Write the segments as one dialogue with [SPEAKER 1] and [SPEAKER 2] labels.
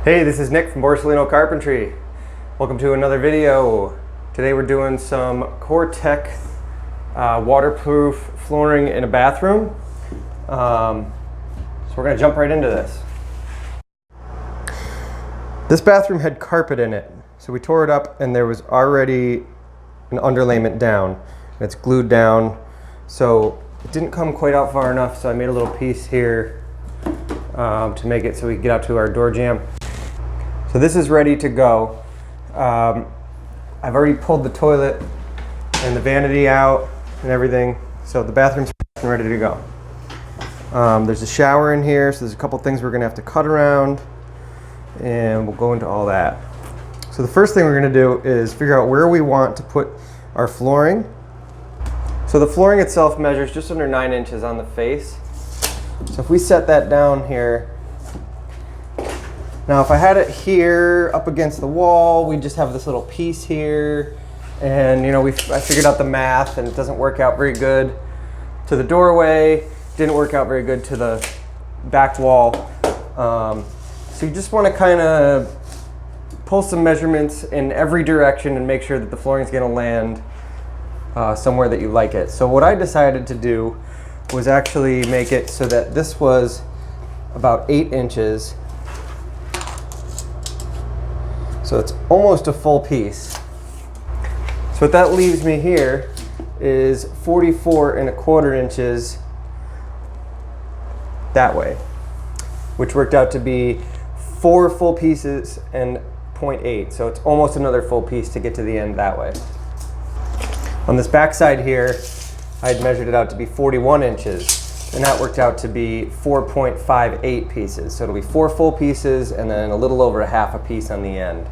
[SPEAKER 1] Hey, this is Nick from Borsellino Carpentry. Welcome to another video. Today we're doing some Core-Tec waterproof flooring in a bathroom. So we're gonna jump right into this. This bathroom had carpet in it. So we tore it up and there was already an underlayment down. And it's glued down. So it didn't come quite out far enough, so I made a little piece here to make it so we can get out to our door jamb. So this is ready to go. I've already pulled the toilet and the vanity out and everything. So the bathroom's ready to go. There's a shower in here, so there's a couple things we're gonna have to cut around, and we'll go into all that. So the first thing we're gonna do is figure out where we want to put our flooring. So the flooring itself measures just under 9 inches on the face. So if we set that down here, now if I had it here up against the wall, we just have this little piece here, and you know, I figured out the math and it doesn't work out very good to the doorway, didn't work out very good to the back wall. So you just want to kind of pull some measurements in every direction and make sure that the flooring is going to land somewhere that you like it. So what I decided to do was actually make it so that this was about 8 inches. So it's almost a full piece. So what that leaves me here is 44¼ inches that way, which worked out to be 4 full pieces and 0.8. So it's almost another full piece to get to the end that way. On this back side here, I had measured it out to be 41 inches, and that worked out to be 4.58 pieces. So it'll be 4 full pieces and then a little over a half a piece on the end.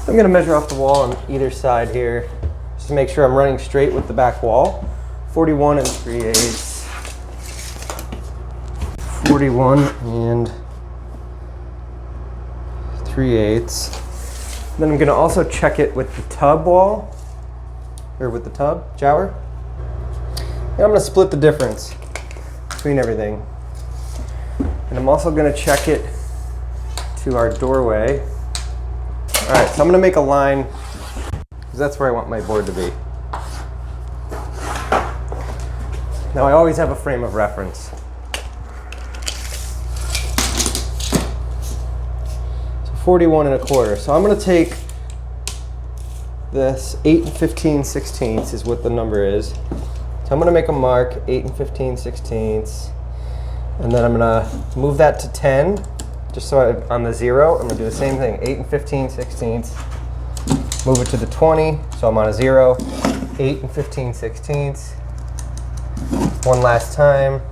[SPEAKER 1] I'm going to measure off the wall on either side here just to make sure I'm running straight with the back wall. 41 3/8. 41 3/8. Then I'm going to also check it with the tub wall, or with the tub shower. And I'm going to split the difference between everything. And I'm also going to check it to our doorway. All right, so I'm going to make a line because that's where I want my board to be. Now I always have a frame of reference. So 41¼ So I'm going to take this 8 15/16 is what the number is. So I'm going to make a mark 8 15/16, and then I'm going to move that to 10. Just so on the 0, I'm going to do the same thing, 8 15/16. Move it to the 20, so I'm on a 0. 8 15/16. One last time,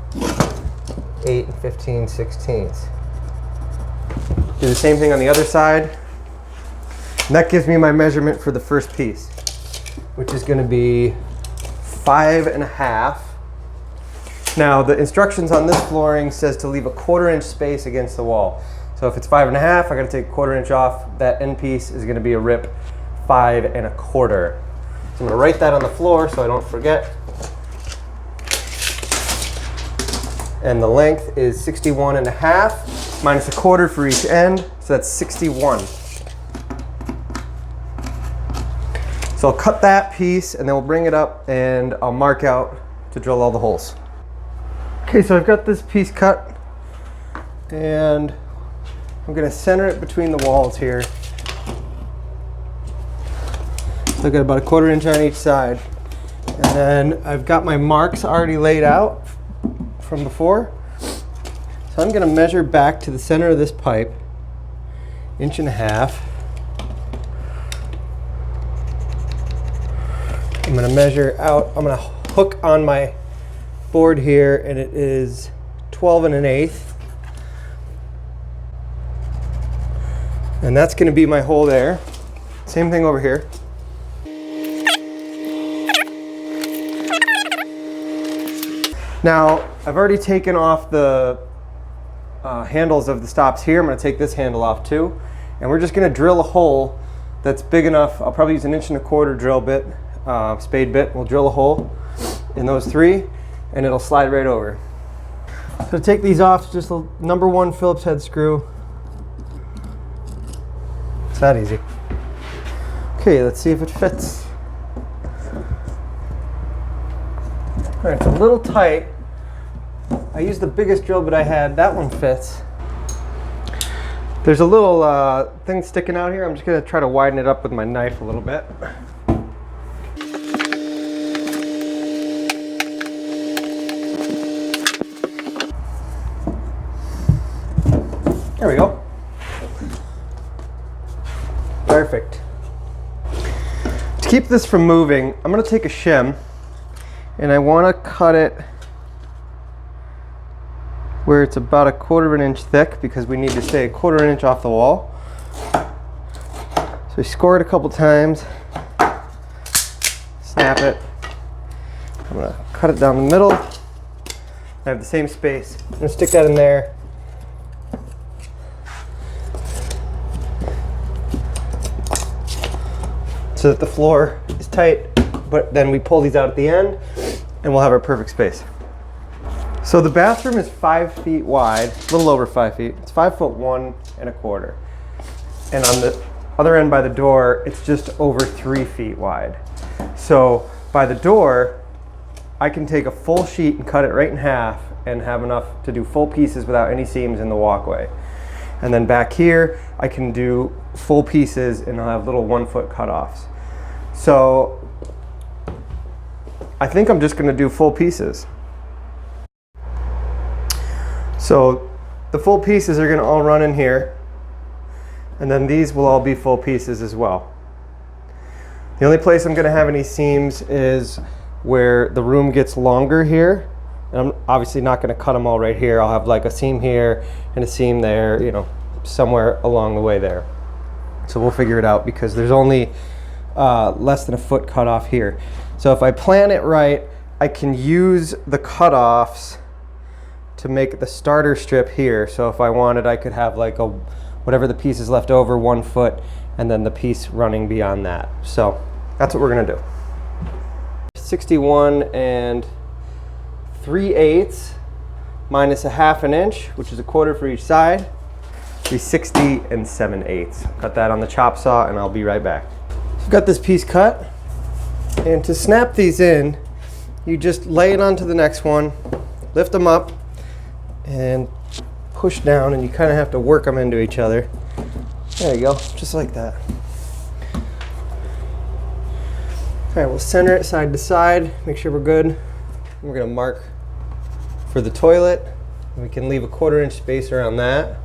[SPEAKER 1] 8 15/16. Do the same thing on the other side. And that gives me my measurement for the first piece, which is going to be 5.5. Now the instructions on this flooring says to leave a 1/4 inch space against the wall. So if it's 5.5, I got to take a 1/4 inch off. That end piece is going to be a rip 5.25. So I'm going to write that on the floor so I don't forget. And the length is 61.5 minus a 1/4 for each end, so that's 61. So I'll cut that piece and then we'll bring it up and I'll mark out to drill all the holes. Okay, so I've got this piece cut and I'm going to center it between the walls here. So I've got about a 1/4 inch on each side. And then I've got my marks already laid out from before. So I'm going to measure back to the center of this pipe, 1.5 inches. I'm going to measure out, I'm going to hook on my board here, and it is 12 1/8. And that's going to be my hole there. Same thing over here. Now, I've already taken off the handles of the stops here. I'm going to take this handle off too. And we're just going to drill a hole that's big enough. I'll probably use an 1.25 inch drill bit, spade bit. We'll drill a hole in those 3 and it'll slide right over. So to take these off, just a number 1 Phillips head screw. It's that easy. Okay, let's see if it fits. All right, it's a little tight. I used the biggest drill bit I had. That one fits. There's a little thing sticking out here. I'm just gonna try to widen it up with my knife a little bit. There we go. Perfect. To keep this from moving, I'm gonna take a shim and I wanna cut it where it's about 1/4 of an inch thick because we need to stay 1/4 inch off the wall. So we score it a couple times, snap it. I'm gonna cut it down the middle. I have the same space. I'm gonna stick that in there. So that the floor is tight, but then we pull these out at the end and we'll have our perfect space. So the bathroom is 5 feet wide, a little over 5 feet. It's 5'1 1/4. And on the other end by the door, it's just over 3 feet wide. So by the door, I can take a full sheet and cut it right in half and have enough to do full pieces without any seams in the walkway. And then back here, I can do full pieces and I'll have little 1 foot cutoffs. So I think I'm just gonna do full pieces. So the full pieces are gonna all run in here, and then these will all be full pieces as well. The only place I'm gonna have any seams is where the room gets longer here, and I'm obviously not gonna cut them all right here. I'll have like a seam here and a seam there, you know, somewhere along the way there. So we'll figure it out because there's only less than 1 foot cut off here. So if I plan it right, I can use the cutoffs to make the starter strip here. So if I wanted, I could have like whatever the piece is left over, 1 foot, and then the piece running beyond that. So that's what we're gonna do. 61 3/8 minus 1/2 inch, which is 1/4 for each side, be 60 7/8. Cut that on the chop saw and I'll be right back. I've got this piece cut, and to snap these in, you just lay it onto the next one, lift them up, and push down, and you kind of have to work them into each other. There you go, just like that. All right, we'll center it side to side, make sure we're good. We're gonna mark for the toilet. We can leave a 1/4 inch space around that.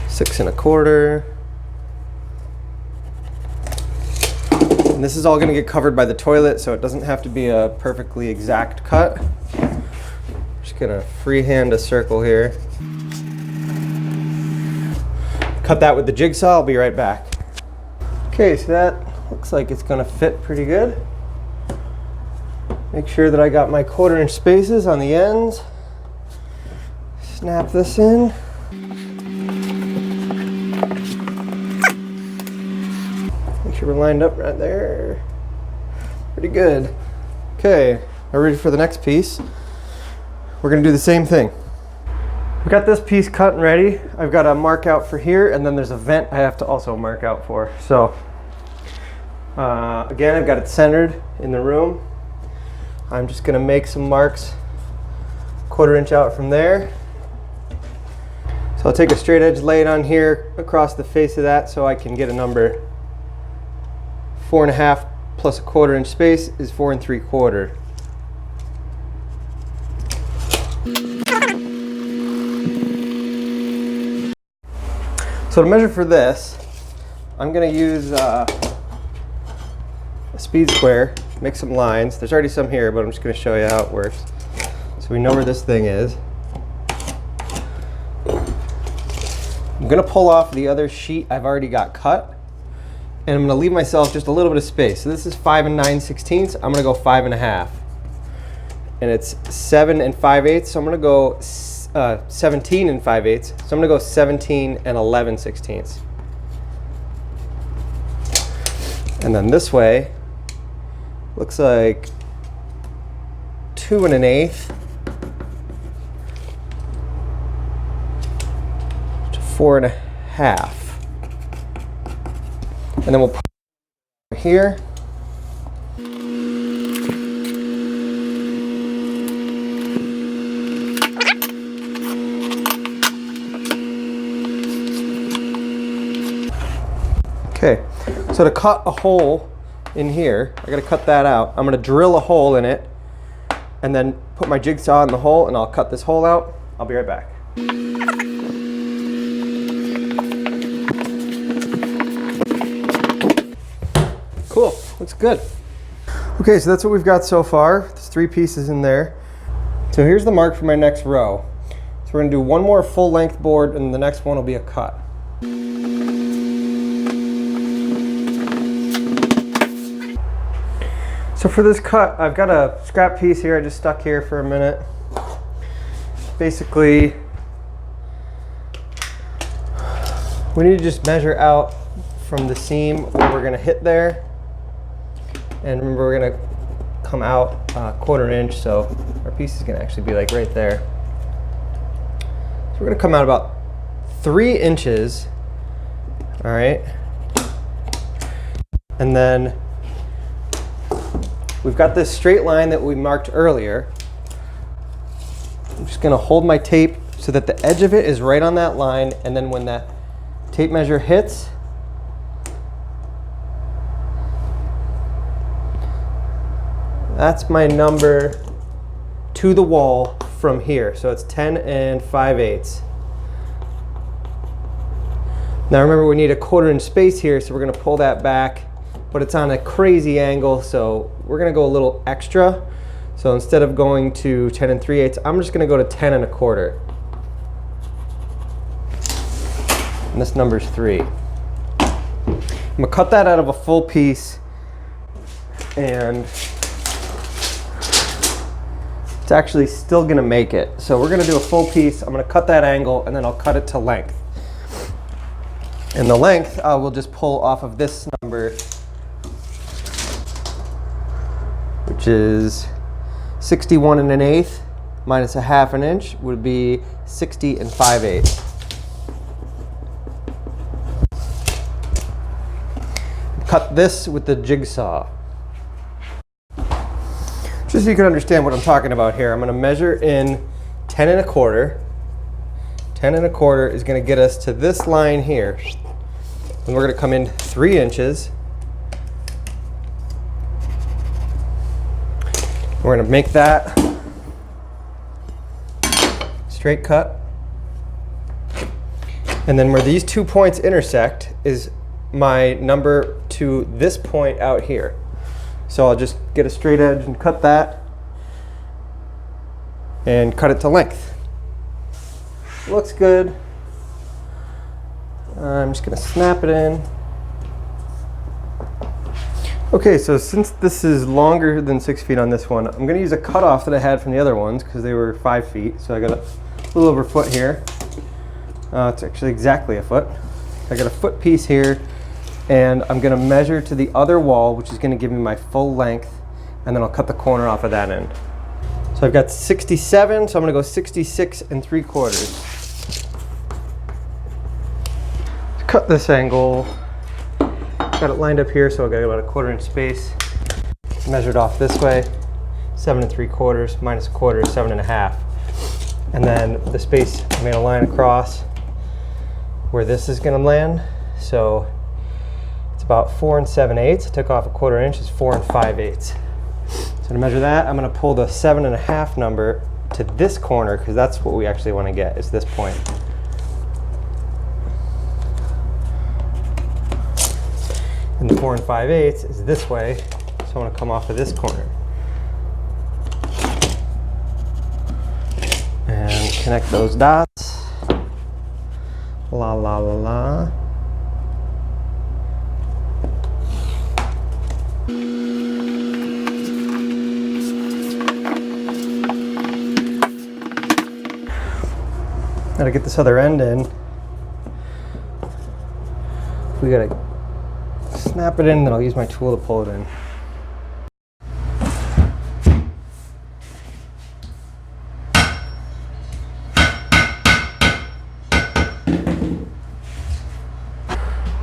[SPEAKER 1] Six and 1/4. And this is all going to get covered by the toilet, so it doesn't have to be a perfectly exact cut. Just going to freehand a circle here. Cut that with the jigsaw, I'll be right back. Okay, so that looks like it's going to fit pretty good. Make sure that I got my 1/4 inch spaces on the ends. Snap this in. Make sure we're lined up right there. Pretty good. Okay, are we ready for the next piece? We're gonna do the same thing. We got this piece cut and ready. I've got a mark out for here, and then there's a vent I have to also mark out for. So, again, I've got it centered in the room. I'm just gonna make some marks 1/4 inch out from there. So I'll take a straight edge, lay it on here across the face of that so I can get a number. 4.5 plus 1/4 inch space is 4 3/4. So to measure for this, I'm going to use a speed square, make some lines. There's already some here, but I'm just going to show you how it works. So we know where this thing is. I'm going to pull off the other sheet I've already got cut, and I'm going to leave myself just a little bit of space. So this is 5 9/16. I'm going to go 5 1/2. And it's 7 5/8, so I'm going to go 17 5/8. So I'm going to go 17 11/16. And then this way, looks like 2 1/8. 4.5. And then we'll put it here. Okay, so to cut a hole in here, I gotta cut that out. I'm gonna drill a hole in it and then put my jigsaw in the hole, and I'll cut this hole out. I'll be right back. Cool, looks good. Okay, so that's what we've got so far. There's 3 pieces in there. So here's the mark for my next row. So we're gonna do one more full length board, and the next one will be a cut. So for this cut, I've got a scrap piece here I just stuck here for a minute. Basically, we need to just measure out from the seam where we're gonna hit there. And remember, we're gonna come out a 1/4 inch, so our piece is gonna actually be like right there. So we're gonna come out about 3 inches, all right? And then we've got this straight line that we marked earlier. I'm just gonna hold my tape so that the edge of it is right on that line, and then when that tape measure hits, that's my number to the wall from here. So it's 10 5/8. Now remember, we need a 1/4 inch space here, so we're gonna pull that back, but it's on a crazy angle, so we're gonna go a little extra. So instead of going to 10 3/8, I'm just gonna go to 10 1/4. And this number's 3. I'm gonna cut that out of a full piece, and it's actually still gonna make it. So we're gonna do a full piece. I'm gonna cut that angle, and then I'll cut it to length. And the length, we'll just pull off of this number, which is 61 1/8 minus a 1/2 inch would be 60 5/8. Cut this with the jigsaw. Just so you can understand what I'm talking about here, I'm going to measure in 10 1/4. 10 1/4 is going to get us to this line here. And we're going to come in 3 inches. We're going to make that straight cut. And then where these 2 points intersect is my number to this point out here. So I'll just get a straight edge and cut that, and cut it to length. Looks good. I'm just gonna snap it in. Okay, so since this is longer than 6 feet on this one, I'm gonna use a cutoff that I had from the other ones because they were 5 feet. So I got a little over a foot here. It's actually exactly a foot. I got a foot piece here, and I'm gonna measure to the other wall, which is gonna give me my full length, and then I'll cut the corner off of that end. So I've got 67, so I'm gonna go 66 3/4. Cut this angle. Got it lined up here, so I've got about a 1/4 inch space. Measured off this way, 7 3/4 minus a 1/4 is 7 1/2. And then the space, I made a line across where this is gonna land. So it's about 4 7/8. Took off a 1/4 inch, is 4 5/8. So to measure that, I'm gonna pull the 7 1/2 number to this corner, because that's what we actually wanna get, is this point. And the 4 5/8 is this way, so I want to come off of this corner. And connect those dots. La la la la. Gotta get this other end in. We gotta snap it in, then I'll use my tool to pull it in.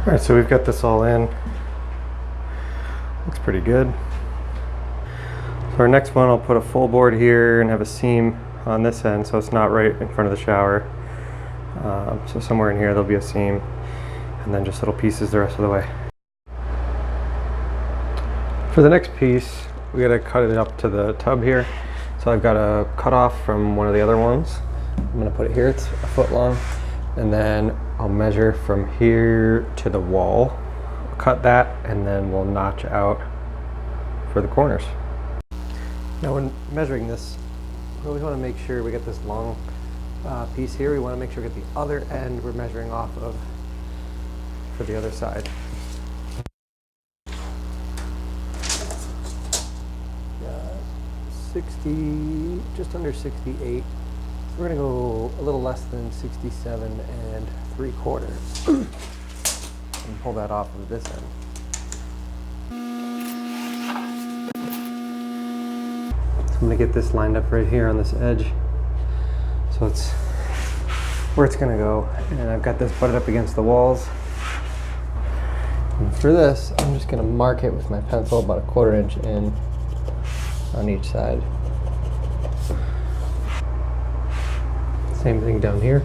[SPEAKER 1] All right, so we've got this all in. Looks pretty good. So our next one, I'll put a full board here and have a seam on this end so it's not right in front of the shower. So somewhere in here there'll be a seam, and then just little pieces the rest of the way. For the next piece, we gotta cut it up to the tub here. So I've got a cut off from one of the other ones. I'm gonna put it here, it's a foot long, and then I'll measure from here to the wall, cut that, and then we'll notch out for the corners. Now when measuring this, we always want to make sure we get this long piece here. We want to make sure we get the other end we're measuring off of for the other side. 60, just under 68. So we're going to go a little less than 67 3/4 and pull that off of this end. So I'm going to get this lined up right here on this edge. So it's where it's going to go. And I've got this butted up against the walls. And for this, I'm just going to mark it with my pencil about a 1/4 inch in on each side. Same thing down here.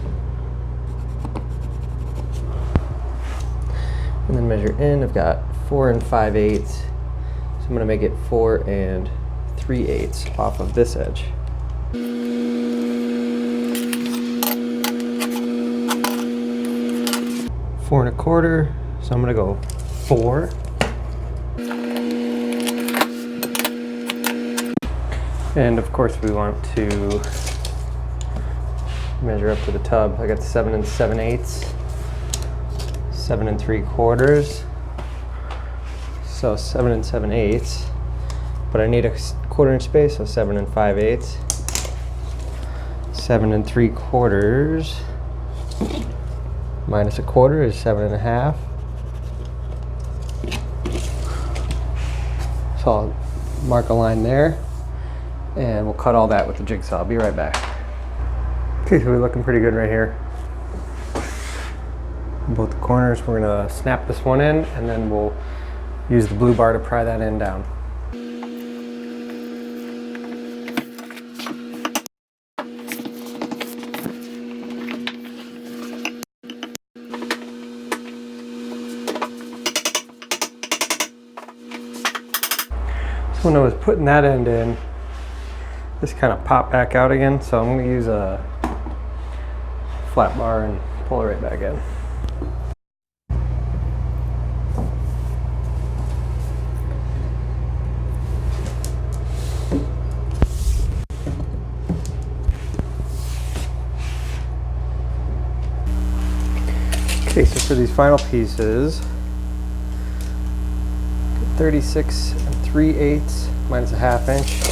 [SPEAKER 1] And then measure in, I've got 4 5/8. So I'm going to make it 4 3/8 off of this edge. 4 1/4, so I'm going to go 4. And of course we want to measure up to the tub. I got 7 7/8, 7 3/4. So 7 7/8, but I need a 1/4 inch space, so 7 5/8, 7 3/4 minus a 1/4 is 7 1/2. So I'll mark a line there, and we'll cut all that with the jigsaw. I'll be right back. Okay, so we're looking pretty good right here. Both the corners, we're gonna snap this one in, and then we'll use the blue bar to pry that end down. So when I was putting that end in, this kind of popped back out again, so I'm going to use a flat bar and pull it right back in. Okay, so for these final pieces, 36 3/8 minus a 1/2 inch,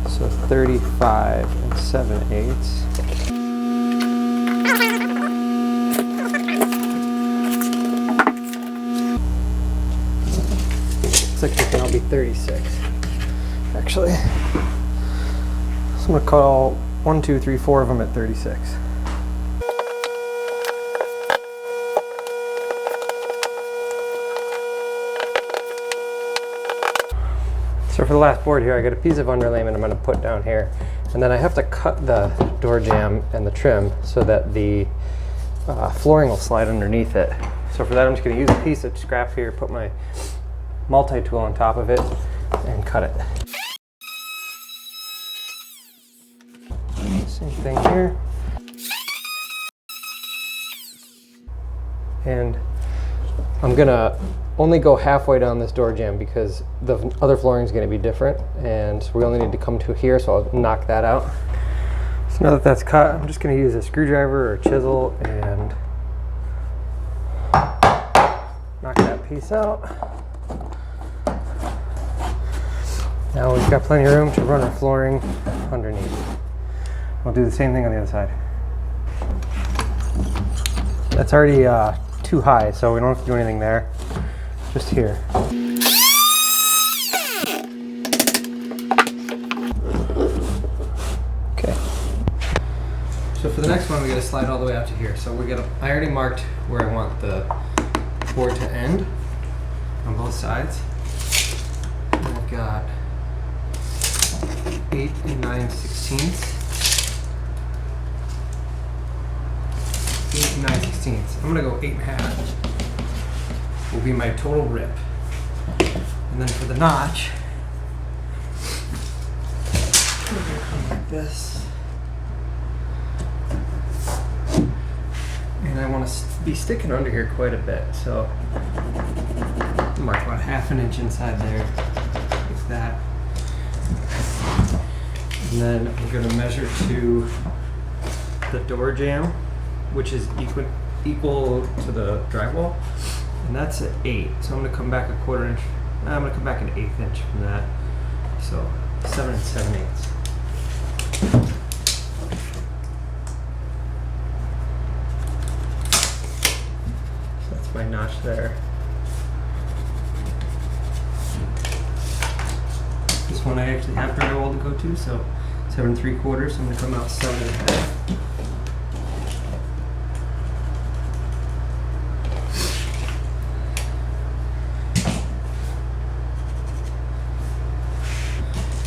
[SPEAKER 1] so 35 7/8. It's like it can all be 36, actually. So I'm gonna cut all 1, 2, 3, 4 of them at 36. So for the last board here, I got a piece of underlayment I'm going to put down here, and then I have to cut the door jamb and the trim so that the flooring will slide underneath it. So for that, I'm just going to use a piece of scrap here, put my multi-tool on top of it, and cut it. Same thing here. And I'm going to only go halfway down this door jamb because the other flooring is going to be different, and we only need to come to here, so I'll knock that out. So now that that's cut, I'm just going to use a screwdriver or a chisel and knock that piece out. Now we've got plenty of room to run our flooring underneath. We'll do the same thing on the other side. That's already too high, so we don't have to do anything there. Just here. Okay. So for the next one, we got to slide all the way out to here. So I already marked where I want the core to end on both sides. And I've got 8 and 9/16. 8 and 9/16. I'm gonna go 8.5. Will be my total rip. And then for the notch, we're gonna come like this. And I want to be sticking under here quite a bit, so mark about 1/2 inch inside there, like that. And then we're going to measure to the door jamb, which is equal to the drywall, and that's at 8. So I'm going to come back 1/4 inch. I'm going to come back 1/8 inch from that. So 7 7/8. My notch there. This one I actually have drywall to go to, so 7 3/4. So I'm going to come out 7.5.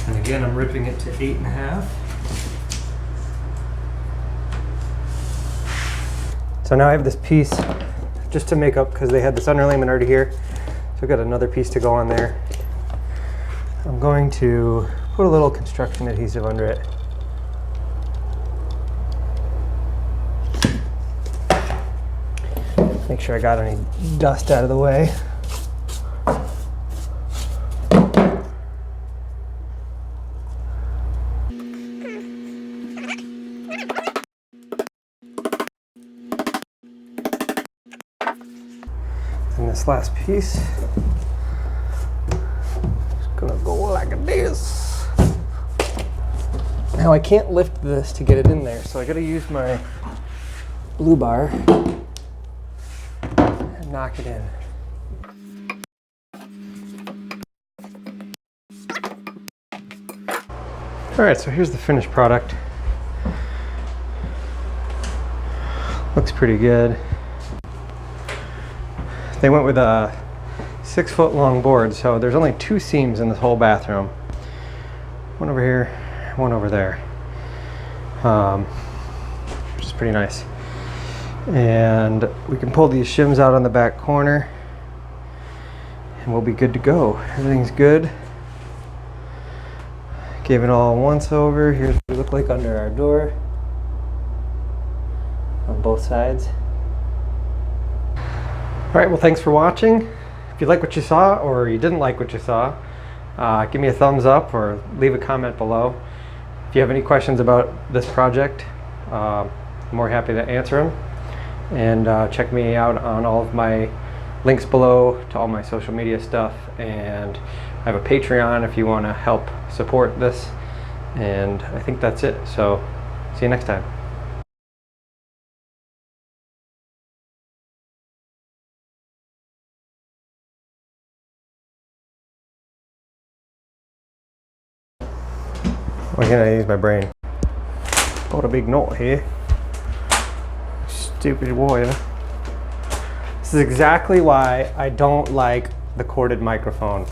[SPEAKER 1] And again, I'm ripping it to 8.5. So now I have this piece just to make up, because they had this underlayment already here. So I've got another piece to go on there. I'm going to put a little construction adhesive under it. Make sure I got any dust out of the way. And this last piece is gonna go like this. Now I can't lift this to get it in there, so I gotta use my glue bar and knock it in. All right, so here's the finished product. Looks pretty good. They went with a 6-foot long board, so there's only 2 seams in this whole bathroom. One over here, one over there, which is pretty nice. And we can pull these shims out on the back corner and we'll be good to go. Everything's good. Gave it all a once over. Here's what we look like under our door on both sides. All right, well, thanks for watching. If you like what you saw or you didn't like what you saw, give me a thumbs up or leave a comment below. If you have any questions about this project, I'm more happy to answer them. And check me out on all of my links below to all my social media stuff. And I have a Patreon if you want to help support this. And I think that's it. So see you next time. Why can't I use my brain? Got a big knot here. Stupid wire. This is exactly why I don't like the corded microphone.